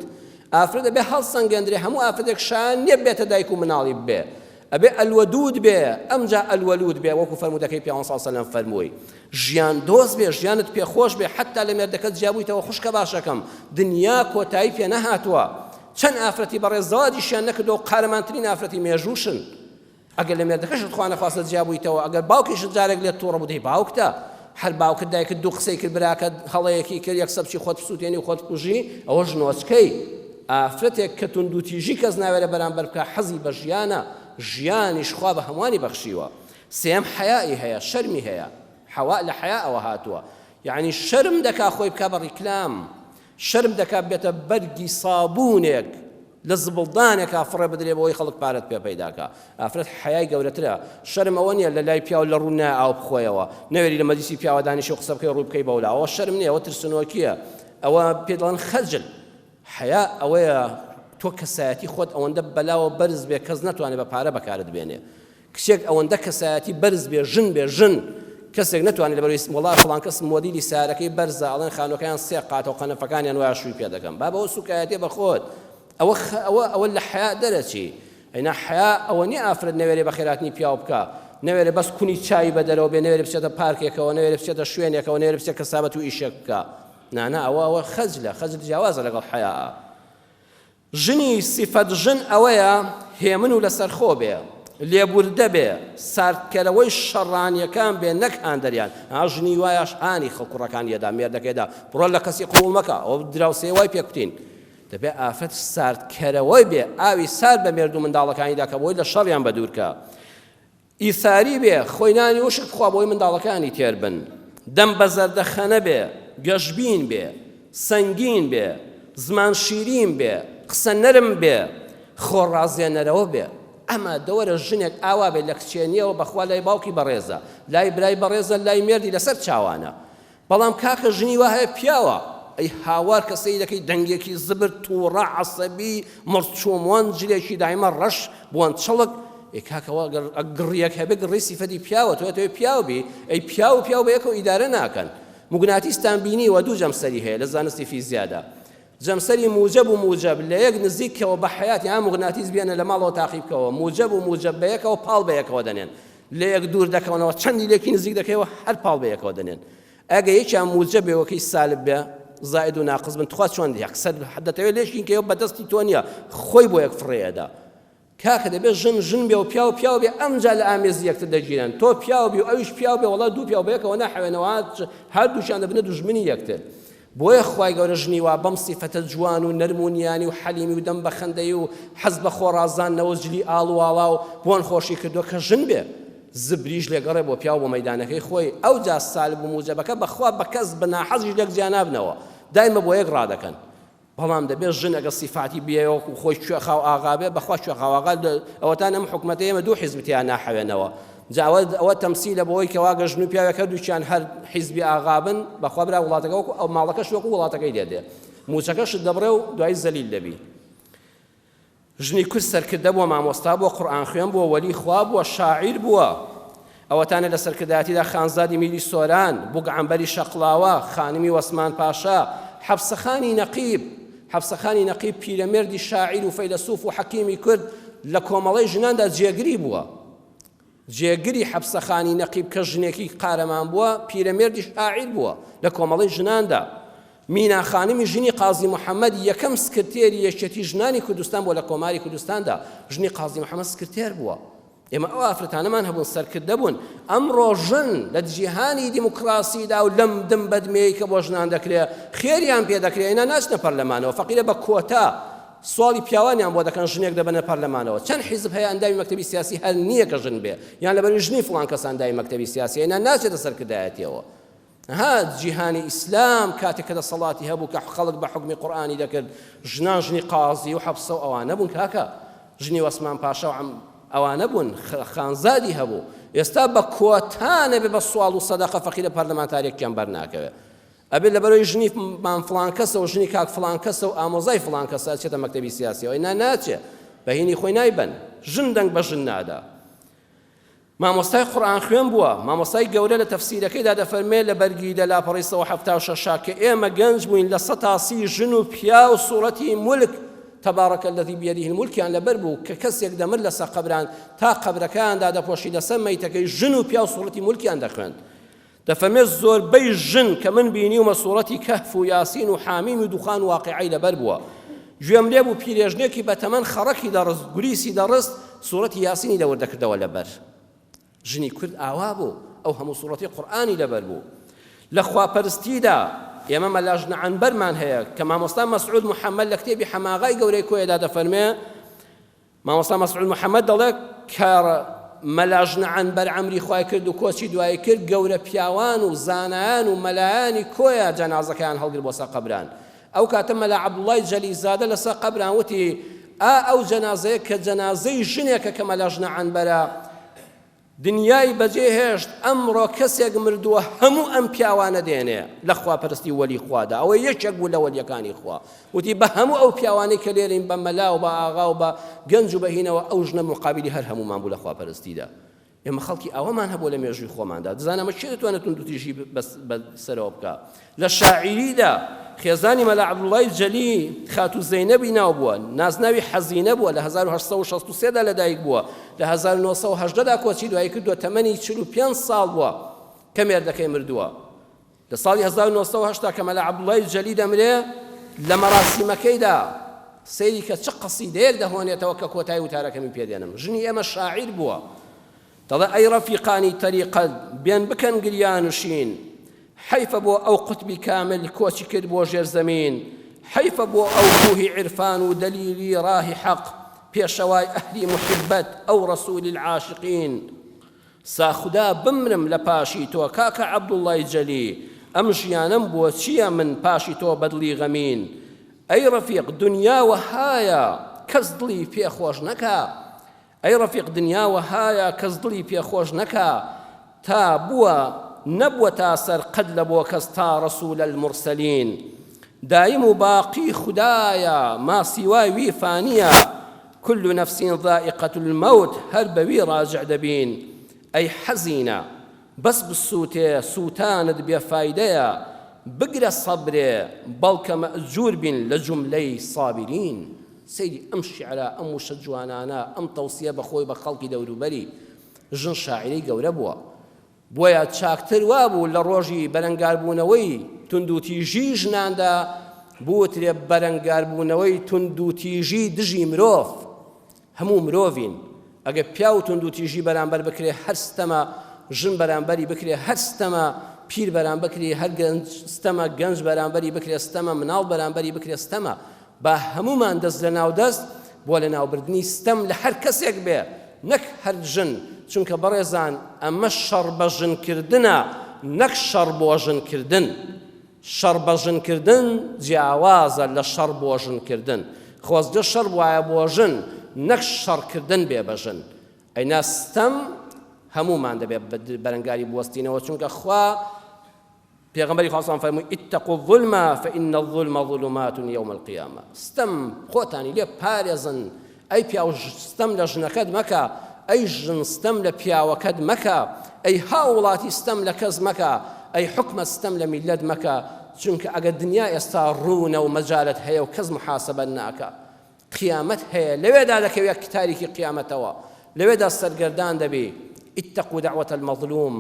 Speaker 2: ئافرەت دەبێت هەڵسەنگێندرێ هەموو ئافرەتێک شان نییە بێتە دایک و مناڵی بێ ئەبێ ئەلوەدود بێ ئەمجا ئەلوەلود بێ وەکو فەرموودەکەی پێغەمبەر صلی الله علیه و سلم فەرمووی ژیان دۆست بێ ژیانت پێخۆش بێ حتا لە مێردەکەت جیابوویتەوە خوشکە باشەکەم دنیا کۆتایی پێ نەهاتووە چەند ئافرەتی بەڕێزەوادیشیان نەکردەوە قارەمانترین ئافرەتی مێژووشن ئەگەر لە مێردەکەشت خوا نەخواستە جیابوویتەوە ئەگەر باوکیشت جارێک لێت تووڕە بوو دەی باوکتە هەر باوکت دایکت دوو قسەی کرد براکە هەڵەیەکی کرد یەک سەبچی خۆت بسووتێنی و خۆت کوژی ئەوە ژنۆچکەی ئافرەتێک کە توندوتیژی کەس ناوێرە بەرامبەر بکە حەزی بە ژیانە ژیانیش خوا بە هەمووانی بەخشیوە سێم حەیائی هەیە شەرمی هەیە حەوا لە حەیاءەوە هاتووە یعنی شەرم دەکا خۆی بکە بە ڕیکلام شەرم دەکا بێتە بەرگی سابوونێک لە زبڵدانێکا فڕێ بدرێ بەوەی خەڵک پارەت پێ پەیداکە ئافرەت حەیای گەورەترە شەرم ئەوە نییە لە لای پیاو لە ڕوو ئاو بخۆیەوە نەوێری لە مەجلیسی پیاوە دانیشی و قسە بکەی ڕوو بکەی بەولا ئەوە شەرم نییە ئەوە ترسنۆکیە ئەوە پێ دەڵێن خەجل حەیا ئەوەیە تۆ کەسایەتی خۆت ئەوەندە بەلاوە بەرز بێ کەس نەتوانێت بە پارە بەکارت بێنێ کچێک ئەوەندە کەسایەتی بەرز بێ ژن بێ ژن کەسێک نەتوانێت لەبەرەوەی وەڵا فڵان کەس مۆدیلی سارەکەی بەرزە ئەڵێن خانووەکەیان سێ قاتەوە قەنەفەکانیان وایە شووی پێ دەکەم با بەوە سوکایەتێ بە خۆت ئەوە لە حەیا دەرەچی ئەینا حەیا ئەوە نییە ئافرەت نەوێرێ بە خێراتنی پیاو بکە نەوێرێ بەس کونی چای بەدەرەوە بێ نەوێرێ بچێتە پارکێکەوە نەوێرێ بچێتە شوێنێکەوە نەوێرێ بچێت کەسابەت و ئیشێک بکە نانا ئەوە خەجلە خەجل جیاوازە لەگەڵ حەیا ژنی سیفەت ژن ئەوەیە هێمن و لەسەرخۆ بێ لێبوردە بێ ساردکەرەوەی شەڕانیەکان بێ نەک هاندەریان ژنی وایەش هانی خەڵکوڕەکانیەدا مێردەکەیدا بڕۆ لە کەسی قوڵ مەکە ئەو دراوسێ وای پێ کوتین دەبێ ئافرەت ساردکەرەوەی بێ ئاوی سارد بە مێرد و منداڵەکانیدا کە بۆی لە شەڕیان بەدوورکە ئیثاری بێ خۆی نانی وشک بخوا بۆی منداڵەکانی تێر بن دەم بە زەردەخەنە بێ گەشبین بێ سەنگین بێ زمان شیرین بێ قسە نەرم بێ خۆڕازێنەرەوە بێ ئەمە دەوەرە ژنێک ئاوا بێ لە کچێنیەوە بەخوا لای باوکی بەڕێزە لای برای بەڕێزە لای مێردی لەسەر چاوانە بەڵام کاکە ژنی وا هەیە پیاوە ئەی هاوار کەسەی دەکەی دەنگێکی زبر تووڕە عەسەبی مڕچۆموان جلێکی دایمە ڕەش بوان چڵک ئەی کاکەوە گڕیەک هەبێ گڕی سیفەتی پیاوە تۆ پیاو بی ئەی پیاو بە یەکەوە ئیدارە ناکەن موگناتیستان بینیوە دوو جەمسەری هەیە لە زانستی فیزیادا جەمسەری موجب و موجب لە یەک نزیکەوە بە حەیاتی ئەم موگناتیس بێنە لە ماڵەوە تاقیبکەوە موجب و موجب بە یەکەوە پاڵ بە یەکەوە دەنێن لە یەک دوور دەکەونەوە چەندی لێکی نزیک دەکەوە هەر پاڵ بە یەکەوە دەنێن ئەگە یەکیان موجب بێوەکەی سالب بێ زائد و ناقص بن تخوا چۆن یەکسەر دەتەوێت لێشین کە بەدەستی تۆ نییە خۆی بۆ یەک فڕێەدا کاکە دەبێت ژن بێ و پیاو بێ ئەمجا لە ئامێزی یەکتر دەگیرن تۆ پیاو بی و ئەویش پیاو بێ وەڵا دوو پیاو بە یەکەوە ناحەوێنەوە هەردووشیان دەبنە دوژمنی یەکتر بۆیە خوای گەورە ژنی وا بەم سیفەتە جوان و نەرمونیانی و حەلیمی و دەم بە خەندەی و حەز بە خۆڕازانەوە جلی ئاڵ و ئاڵا و بۆن خۆشی کردووە کە ژن بێ زبریش لێگەڕێ بۆ پیاو بۆ مەیدانەکەی خۆی ئەو جا سالب و موجەبەکە بەخوا بە کەس بەناحەزیش لێک جیانابنەوە دایمە بۆ یەک ڕادەکەن بەڵام دەبێت ژن ئەگە سیفاتی بێەوە و خۆی کوێخاو ئاغا بێ بەخوا کوێخاو ئاغا ئەوەتان ئەم حکومەتە ئێمە دوو حیزبتیان ناحەوێنەوە ئەوە تەمسیلە بەوەی کە واگە ژن و پیاوێک هەردووچیان هەر حیزبی ئاغا بن بەخوا برا وڵاتەکە وەکو ئەو ماڵەکەش وەکو وڵاتەکەی دێدێ موچەکەشت دەبڕێ و دوای زەلیل دەبی ژنی کورد سەرکردە بووە مامۆستا بووە قورئان خوێن بووە وەلی خوا بووە شاعیر بووە ئەوەتانە لە سەرکردایەتیدا خانزادی میری سۆران بوگعەمبەری شەقڵاوە خانمی وەسمان پاشا حەفسەخانی نەقیب پیرەمێردی شاعیر و فەیلسوف و حەکیمی کورد لە کۆمەڵەی ژناندا جێگری بووە جێگری حەفسەخانی نەقیب کە ژنێکی قارەمان بووە پیرەمێردی شاعیر بووە لە کۆمەڵەی ژناندا مینا خانمی ژنی قازی محەممەد یەکەم سکرتێری یەکێتی ژنانی کوردستان بووە لە کۆماری کوردستاندا ژنی قازی محەممەد سکرتێر بووە ئێمە ئەو ئافرەتانەمان هەبوون سەرکردە بوون ئەمڕۆ ژن لە جیهانی دیموکراسیدا و لەم دم بەدمەیە کە بۆ ژنان دەکرێت خێریان پێ دەکرێت ئێنا ناچنە پەرلەمانەوە فەقیرە بە کۆتا سواڵی پیاوانیان بۆ دەکەن ژنێک دەبنە پەرلەمانەوە چەند حیزب هەیە ئەندامی مەکتەبی سیاسی هەر نییە کە ژن بێ یان لەبەر ژنی فڵان کەس ئەندامی مەکتەبی سیاسی ئێنا ناچێتە سەرکردایەتیەوە جیهانی ئیسلام کاتێک کە دەسەڵاتی هەبوو کە خەڵک بە حکمی قورئانی دەکرد ژنان ژنی قازی و حەفسە و ئەوانە بوون کاکە ژنی وەسمان پاشا و ئەوانە بوون خانزادی هەبوو ئێستا بە کۆتانە بێ بە سوال و سەدەقە فەقیرە پەرلەمانتارێکیان بەرناکەوێت ئەبێت لەبەرەوەی ژنی مان فڵان کەسە و ژنی کاک فڵان کەسە و ئامۆزای فڵان کەسە چێتە مەکتەبی سیاسیەوە ئینا ناچێت بەهینی خۆی نایبەن ژن دەنگ بە ژن نادا مامۆستای قورئان خوێن بووە مامۆستای گەورە لە تەفسیرەکەیدا دەفەرمێت لە بەرگی دە لاپەڕی 176 کە ئێمە گەنج بووین لە 100 ژن و پیا و سوورەتی مولک تبارك الذي بيده الملك يعني لبربو ككسيك دمر لسا قبران تا قبر كان دا پوشی لسميتك جن و بيا صورتي ملكي عند خوان دفرمي زور بي جن كمن بينيوم صورتي كهف وياسين وحاميم ودخان واقعي لبربوا جوام لێبوو پیرێژنێکی بە تەمەن خەڕەکی دەڕست گولیسی دەڕست سوورەتی یاسینی لەوەردەکردەوە لەبەر ژنی کورد ئاوا بوو ئەو هەموو سوورەتی قورئانی لەبەر بوو لە خواپەرستیدا ئێمە مەلاژنە عنبەرمان هەیە کە مامۆستا مەسعود محەممەد لە کتێبی حەماغای گەورەی کۆیەدا دەفەرمێ مامۆستا مەسعود محەممەد دەڵێ کە مەلاژنە عنبەر عەمری خوای کرد و کۆچی دوای کرد گەورە پیاوان و زانایان و مەلایانی کۆیە جەنازەکەیان هەڵگر بۆ سەر قەبران ئەو کاتە مەلا عەبدوڵڵای جەلیزادە لەسەر قەبران وتی ئەو جەنازەیە کە جەنازەی ژنێکە کە مەلاژنە عنبەرە دنیای بەجێهێشت ئەمڕۆ کەسێک مردووە هەموو ئەم پیاوانە دێنێ لە خواپەرستی وەلی خوادا ئەوە یەکێک بوو لە وەلیەکانی خوا وتی بە هەموو ئەو پیاوانەی کە لێرین بە مەلا و بە ئاغا و بە گەنج و بەهینەوە ئەو ژنە مقابلی هەر هەمومان بوو لە خواپەرستیدا ئێمە خەڵکی ئەوەمان هەبوو لە مێژووی خۆماندا دەزانم چی دەتوانێت توندوتیژی بەسەرەوە بکە لە شاعیریدا خێزانی مەلا عەبدوڵڵای جەلی خاتو زەینەبی ناو بووە نازناوی حەزینە بووە لە 1863دا لەدایک بووە لە 1970دا کۆچی دوای کردووە تەمەنی 45 ساڵ بووە کە مێردەکەی مردووە لە ساڵی 1970 کە مەلا عەبدوڵڵای جەلی دەمرێ لە مەراسیمەکەیدا سەیری کە چ قەسیدەیەک دەهۆنێتەوە کە کۆتایی وتارەکەمی پێدێنم ژنی ئێمە شاعیر بووە دەڵێ ئەی ڕەفیقانی تەریقەت بێن بکەن گریانوشین حیفە بۆ ئەو قوتبی کامل کۆچی کرد بۆ ژێر زەمین حیفە بۆ ئەو کوهی عرفان و دەلیلی ڕاهی حەق پێشەوای ئەهلی محبەت ئەو ڕەسوولی العاشقین ساخدا بمرم لە پاشی تۆ کاکە عەبدوڵڵای جەلی ئەم ژیانم بۆ چییە من پاشی تۆ بەدڵی غەمین ئەی ڕەفیق دنیا وەهایە کەس دڵی پێخۆش نەکا ئەی ڕەفیق دنیا وەهایە کەس دڵی پێخۆش نەکا تا بووە نبوة تاسر قد لبوكس تا رسول المرسلين دائم باقي خدايا ما سواي وي فانية كل نفس ذائقة الموت هربوي راجع دبين أي حزينة بس بالسوتة سوتاند بفايدة بقرا الصبر بلك مأجور بن لجملي صابرين سيدي أمشي على أم شجوانانا أم توصية بخوي بخلقي دورو بري جن شاعري قوربوا بۆیە چاکتر وابوو لە ڕۆژی بەرەنگاربوونەوەی توندوتیژی ژناندا بوترێ بەرەنگاربوونەوەی توندوتیژی دژی مرۆڤ هەموو مرۆڤین ئەگە پیا و توندوتیژی بەرامبەر بکرێ هەر ستەمە ژن بەرامبەری بکرێ هەر ستەمە پیر بەرامبەر بکرێ هەر ستەمە گەنج بەرامبەری بکرێ ستەمە مناڵ بەرامبەری بکرێ ستەمە با هەمومان دەست لە ناو دەست بۆ لە ناوبردنی ستەم لە هەر کەسێک بێ نەک هەر ژن چونکە بەڕێزان ئەمە شەڕ بە ژنکردنە نەک شەڕ بۆ ژنکردن شەڕ بە ژنکردن جیاوازە لە شەڕ بۆ ژنکردن خۆزگە شەڕ وایە بۆ ژن نەک شەڕکردن بێ بە ژن ئەینا ستەم هەمومان دەبێت بەرەنگاری بوەستینەوە چونکە خوا پێغەمبەری خوا سەڵام فەرمووی اتقوا الظلم فإن الظلم ظلمات يوم القيامة ستەم خۆتانی لێ پارێزن ئەی پیاو ستەم لە ژنەکەت مەکە ئەی ژن ستەم لە پیاوەکەت مەکە ئەی هاوڵاتی ستەم لە کەس مەکە ئەی حکمە ستەم لە میلەت مەکە چونکە ئەگە دنیا ئێستا ڕوونە و مەجالت هەیە و کەس محاسبە ناکە قیامەت هەیە لەوێدا دەکەوێت تاریکی قیامەتەوە لەوێدا سەرگەردان دەبێ اتقوا دعوة المظلوم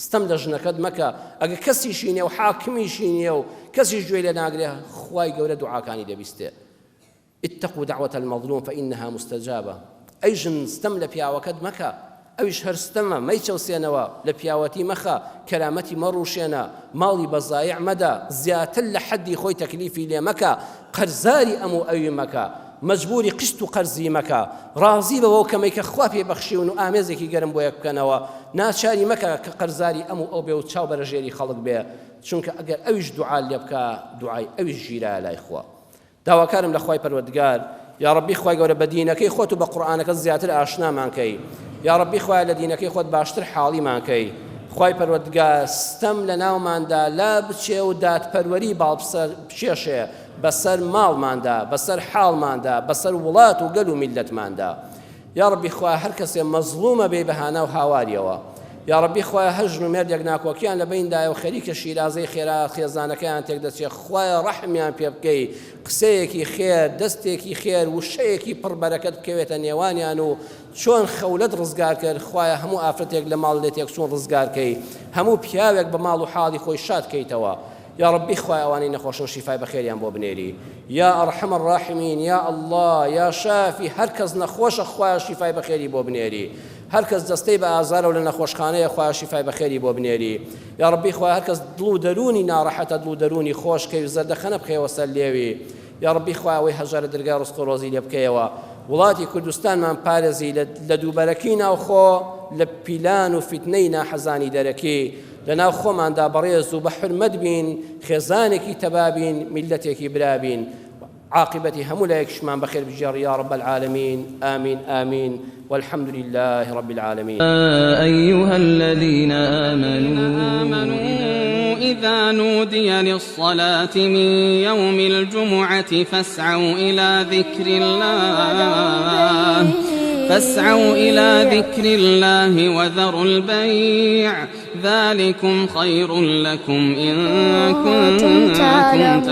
Speaker 2: ستەم لە ژنەکەت مەکە ئەگە کەسیشی نییە و حاکمیشی نییە و کەسیش گوێ لێ ناگرێ خوای گەورە دوعاکانی دەبیستێ اتقوا دعوة المظلوم فإنها مستجابة ئەی ژن ستەم لە پیاوەکەت مەکە ئەویش هەر ستەمە مەی چەوسێنەوە لە پیاوەتی مەخە کەرامەتی مەڕوشێنە ماڵی بەزایع مەدە زیاتر لە حەدی خۆی تەکلیفی لێ مەکە قەرزاری ئەموو ئەوی مەکە مەجبوری قشت و قەرزی مەکە ڕازی بەوە کەمەی کە خوا پێ بەخشیون و ئامێزێکی گەرم بۆ یەک بکەنەوە ناچاری مەکە کە قەرزاری ئەموو ئەو بێ و چاو بەرەژێری خەڵک بێ چونکە ئەگەر ئەویش دوعا لێ بکە دوعای ئەویش ژیرایە لای خوا داواکارم لە خوای پەروەردگار یا ربی خوای گەورە بە دینەکەی خۆت و بە قورئانەکە زیاتر ئاشنامان کەی یا ربی خوای لە دینەکەی خۆت باشتر حاڵیمان کەی خوای پەروەردگار ستەم لە ناوماندا لا بچێ و دادپەروەری باڵبشێشێ بەسەر ماڵماندا بەسەر حاڵماندا بەسەر وڵات و گەل و میلەتماندا یا ربی خوای هەر کەسێ مەزلومە بێ بەهانە و هاواریەوە یا ڕەبی خوایە هەژن و مێردێک ناکۆکیان لە بەیندایە و خەریکە شیرازەی خێرا خێزانەکەیان تێک دەچێت خوایە ڕەحمیان پێ بکەی قسەیەکی خێر دەستێکی خێر وشەیەکی پڕ بەرەکەت بکەوێتە نێوانیان و چۆن خەولەت ڕزگار کرد خوایە هەموو ئافرەتێک لە ماڵ لێ تێکچوون ڕزگارکەی هەموو پیاوێک بە ماڵ و حاڵی خۆی شاد کەیتەوە یا ڕەبی خوای ئەوانەی نەخۆشن شیفای بەخێریان بۆ بنێری یا ئەرحەم الراحمین یا الله یا شافی هەر کەس نەخۆشە خوایە شیفای بەخێری بۆ بنێری هەر کەس دەستەی بە ئازارە و لە نەخۆشخانەیە خوایە شیفای بەخێری بۆ بنێری یا ڕەبی خوای هەر کەس دڵ و دەرونی ناڕەحەتە دڵ و دەرونی خۆشکەی و زەردەخەنە بخەیەوە سەر لێوی یا ڕەبی خوای ئەوەی هەژارە دەرگای ڕزق و ڕۆزی لێ بکەیەوە وڵاتی کوردستانمان پارێزی لە دووبەرەکەی ناوخۆ لە پیلان و فیتنەی ناحەزانی دەرەکی لەناو خۆماندا بەڕێز و بە حرمەت بین خێزانێکی تەبابین میلەتێکی برابین عاقبەتی هەموو لایەکشمان بەخێر بژێڕی یا رب العالمین آمین آمین والحمد لله رب العالمين
Speaker 1: أيها الذين آمنوا إذا نودي للصلاة من يوم الجمعة فاسعوا إلى ذكر الله وذروا البيع ذلكم خير لكم إن كنتم تعلمون